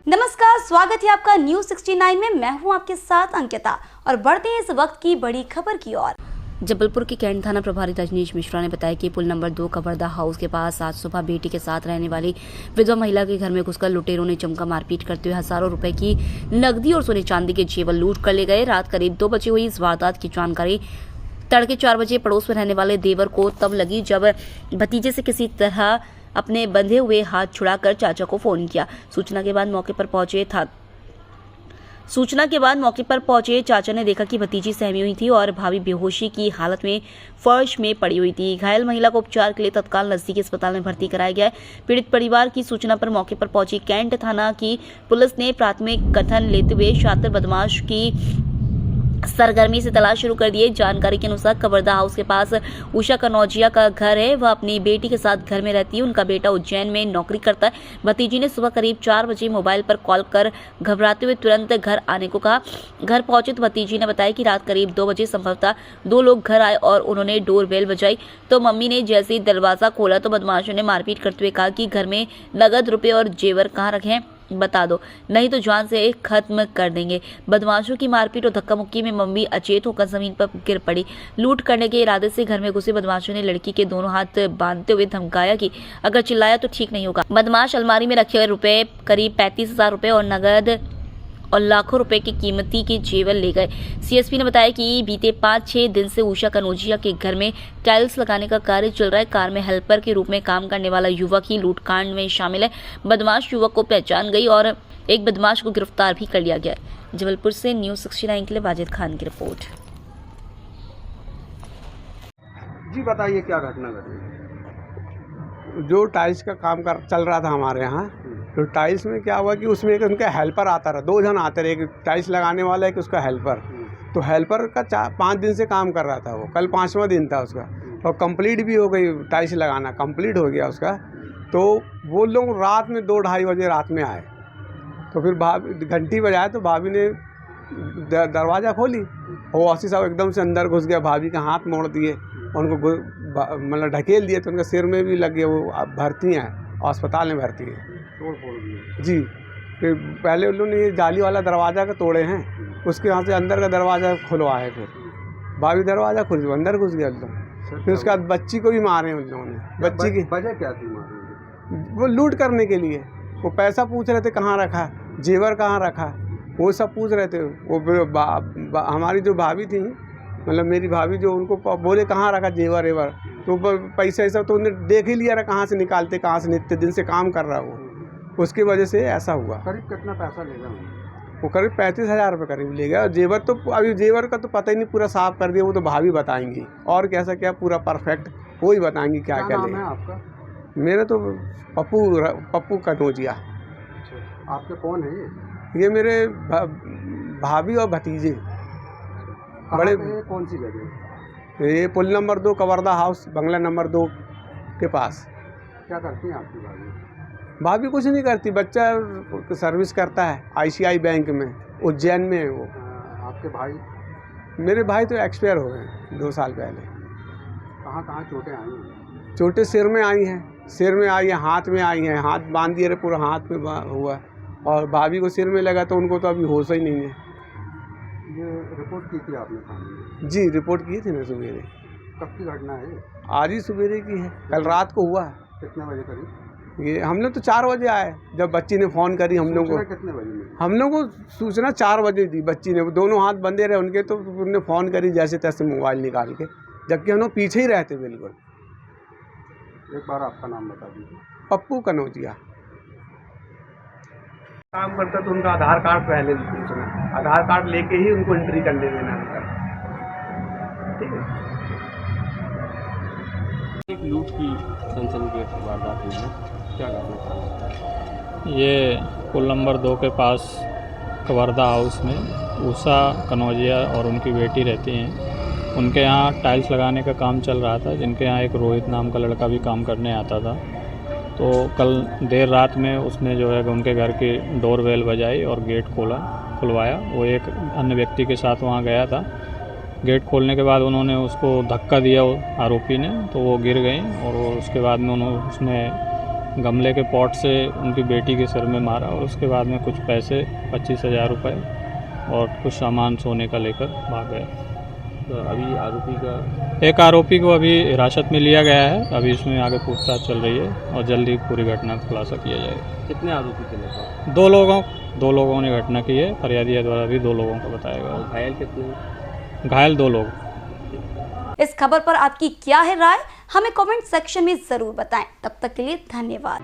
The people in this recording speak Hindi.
नमस्कार, स्वागत है आपका न्यूज 69 में। मैं हूं आपके साथ अंकिता और बढ़ते हैं इस वक्त की बड़ी खबर की ओर। जबलपुर के कैंट थाना प्रभारी रजनीश मिश्रा ने बताया कि पुल नंबर 2 कवर्धा हाउस के पास आज सुबह बेटी के साथ रहने वाली विधवा महिला के घर में घुसकर लुटेरों ने जमकर मारपीट करते हुए हजारों रुपए की नकदी और सोने चांदी के जेवर लूट कर ले गए। रात करीब 2 बजे हुई इस वारदात की जानकारी तड़के 4 बजे पड़ोस में रहने वाले देवर को तब लगी जब भतीजे से किसी तरह अपने बंधे हुए हाथ छुड़ाकर चाचा को फोन किया। सूचना के बाद मौके पर पहुंचे चाचा ने देखा कि भतीजी सहमी हुई थी और भाभी बेहोशी की हालत में फर्श में पड़ी हुई थी। घायल महिला को उपचार के लिए तत्काल नजदीकी अस्पताल में भर्ती कराया गया है। पीड़ित परिवार की सूचना पर मौके पर पहुंची कैंट थाना की पुलिस ने प्राथमिक कथन लेते हुए शातिर बदमाश की सरगर्मी से तलाश शुरू कर दिए। जानकारी के अनुसार कवर्धा हाउस के पास उषा कनौजिया का घर है। वह अपनी बेटी के साथ घर में रहती है। उनका बेटा उज्जैन में नौकरी करता है। भतीजी ने सुबह करीब 4 बजे मोबाइल पर कॉल कर घबराते हुए तुरंत घर आने को कहा। घर पहुंचे तो भतीजी ने बताया कि रात करीब 2 बजे संभवतः 2 लोग घर आए और उन्होंने डोर बेल बजाई तो मम्मी ने जैसे ही दरवाजा खोला तो बदमाशों ने मारपीट करते हुए कहा कि घर में नगद रुपए और जेवर कहाँ रखे हैं, बता दो, नहीं तो जान से खत्म कर देंगे। बदमाशों की मारपीट और धक्का मुक्की में मम्मी अचेत होकर जमीन पर गिर पड़ी। लूट करने के इरादे से घर में घुसे बदमाशों ने लड़की के दोनों हाथ बांधते हुए धमकाया कि अगर चिल्लाया तो ठीक नहीं होगा। बदमाश अलमारी में रखे हुए रुपए करीब 35,000 रुपए और नगद और लाखों रुपए की कीमती के जेवर ले गए। सीएसपी ने बताया कि बीते 5-6 दिन से उषा कनौजिया के घर में टाइल्स लगाने का कार्य चल रहा है। कार में हेल्पर के रूप में काम करने वाला युवक ही लूटकांड में शामिल है। बदमाश युवक को पहचान गई और एक बदमाश को गिरफ्तार भी कर लिया गया। जबलपुर से न्यूज 69 के लिए वाजिद खान की रिपोर्ट। जी बताइए क्या घटना घटी? जो टाइल्स का काम चल रहा था हमारे यहाँ, तो टाइल्स में क्या हुआ कि उसमें एक उनका हेल्पर आता रहा, 2 जन आते रहे, एक टाइल्स लगाने वाला एक उसका हेल्पर। तो हेल्पर का 5 दिन से काम कर रहा था वो, कल 5वां दिन था उसका और कंप्लीट भी हो गई, टाइल्स लगाना कंप्लीट हो गया उसका। तो वो लोग रात में 2-2:30 बजे रात में आए। तो फिर भाभी घंटी बजाया तो भाभी ने दरवाज़ा खोली और वासी साहब एकदम से अंदर घुस गया, भाभी का हाथ मोड़ दिए, उनको मतलब ढकेल दिए। तो उनके सिर में भी लग गया, वो भर्ती हैं, अस्पताल में भर्ती है। तोड़ फोड़ दिए जी। फिर पहले उन लोगों ने ये जाली वाला दरवाज़ा का तोड़े हैं, उसके यहाँ से अंदर का दरवाज़ा खुलवाया। फिर भाभी दरवाज़ा खुल अंदर घुस गया लोग। फिर उसके बाद बच्ची को भी मारे उन लोगों ने। बच्ची की वजह क्या थी मारने? वो लूट करने के लिए, वो पैसा पूछ रहे थे कहाँ रखा, जेवर कहाँ रखा, वो सब पूछ रहे थे। वो हमारी जो भाभी थी, मतलब मेरी भाभी, जो उनको बोले कहाँ रखा जेवर एवर, तो पैसा ऐसा तो उन्हें देख ही लिया रहा कहाँ से निकालते, कहाँ से नित्य दिन से काम कर रहा वो, उसकी वजह से ऐसा हुआ। करीब कितना पैसा लेगा? वो करीब 35,000 रुपये करीब ले गया। और जेवर तो अभी जेवर का तो पता ही नहीं, पूरा साफ कर दिया, वो तो भाभी बताएंगी। और कैसा क्या पूरा परफेक्ट वो ही बताएंगी क्या क्या नाम ले। है आपका? मेरा तो पप्पू कनौजिया। आपके कौन है ये मेरे भाभी और भतीजे। बड़े कौन सी जगह? ये पुल नंबर 2 कवर्धा हाउस, बंगला नंबर 2 के पास। क्या करती हैं आपकी भाभी? भाभी कुछ नहीं करती, बच्चा सर्विस करता है ICI बैंक में, उज्जैन में है वो। आपके भाई? मेरे भाई तो एक्सपायर हो गए 2 साल पहले। कहाँ कहाँ चोटें आई हैं? चोटें सिर में आई हैं, सिर में आई हैं, हाथ में आई हैं, हाथ बांध दिए रहे, पूरा हाथ में हुआ। और भाभी को सिर में लगा तो उनको तो अभी होश ही नहीं है। ये रिपोर्ट की थी आपने थाने में? जी, रिपोर्ट की थी ना सवेरे। कब की घटना है? आज ही सवेरे की है, कल रात को हुआ। कितने बजे करीब? ये हम लोग तो 4 बजे आए, जब बच्ची ने फ़ोन करी हम लोग को। कितने बजे में? हम लोग को सूचना 4 बजे दी बच्ची ने। दोनों हाथ बंधे रहे उनके, तो उन्होंने फ़ोन करी जैसे तैसे मोबाइल निकाल के, जबकि हम लोग पीछे ही रहते बिल्कुल। एक बार आपका नाम बता दीजिए। पप्पू कनौजिया। काम करता तो उनका आधार कार्ड पहले पूछना, आधार कार्ड लेके ही उनको एंट्री करने देना अंदर। ठीक है। एक लूट की सनसनीखेज वारदात हुई है, क्या घटना? ये पुल नंबर 2 के पास कवर्धा हाउस में उषा कनौजिया और उनकी बेटी रहती हैं। उनके यहाँ टाइल्स लगाने का काम चल रहा था, जिनके यहाँ एक रोहित नाम का लड़का भी काम करने आता था। तो कल देर रात में उसने जो है उनके घर की डोर बेल बजाई और गेट खुलवाया। वो एक अन्य व्यक्ति के साथ वहाँ गया था। गेट खोलने के बाद उन्होंने उसको धक्का दिया आरोपी ने, तो वो गिर गई और उसके बाद में उसने गमले के पॉट से उनकी बेटी के सिर में मारा और उसके बाद में कुछ पैसे 25,000 रुपये और कुछ सामान सोने का लेकर भाग गए। तो अभी आरोपी का एक आरोपी को अभी हिरासत में लिया गया है, अभी इसमें आगे पूछताछ चल रही है और जल्दी पूरी घटना का खुलासा किया जाएगा। कितने आरोपी थे लगभग? दो लोगों ने घटना की है, फरियादिया द्वारा भी 2 लोगों को बताया गया। और घायल कितने? घायल 2 लोग। इस खबर पर आपकी क्या है राय, हमें कमेंट सेक्शन में जरूर बताएं। तब तक के लिए धन्यवाद।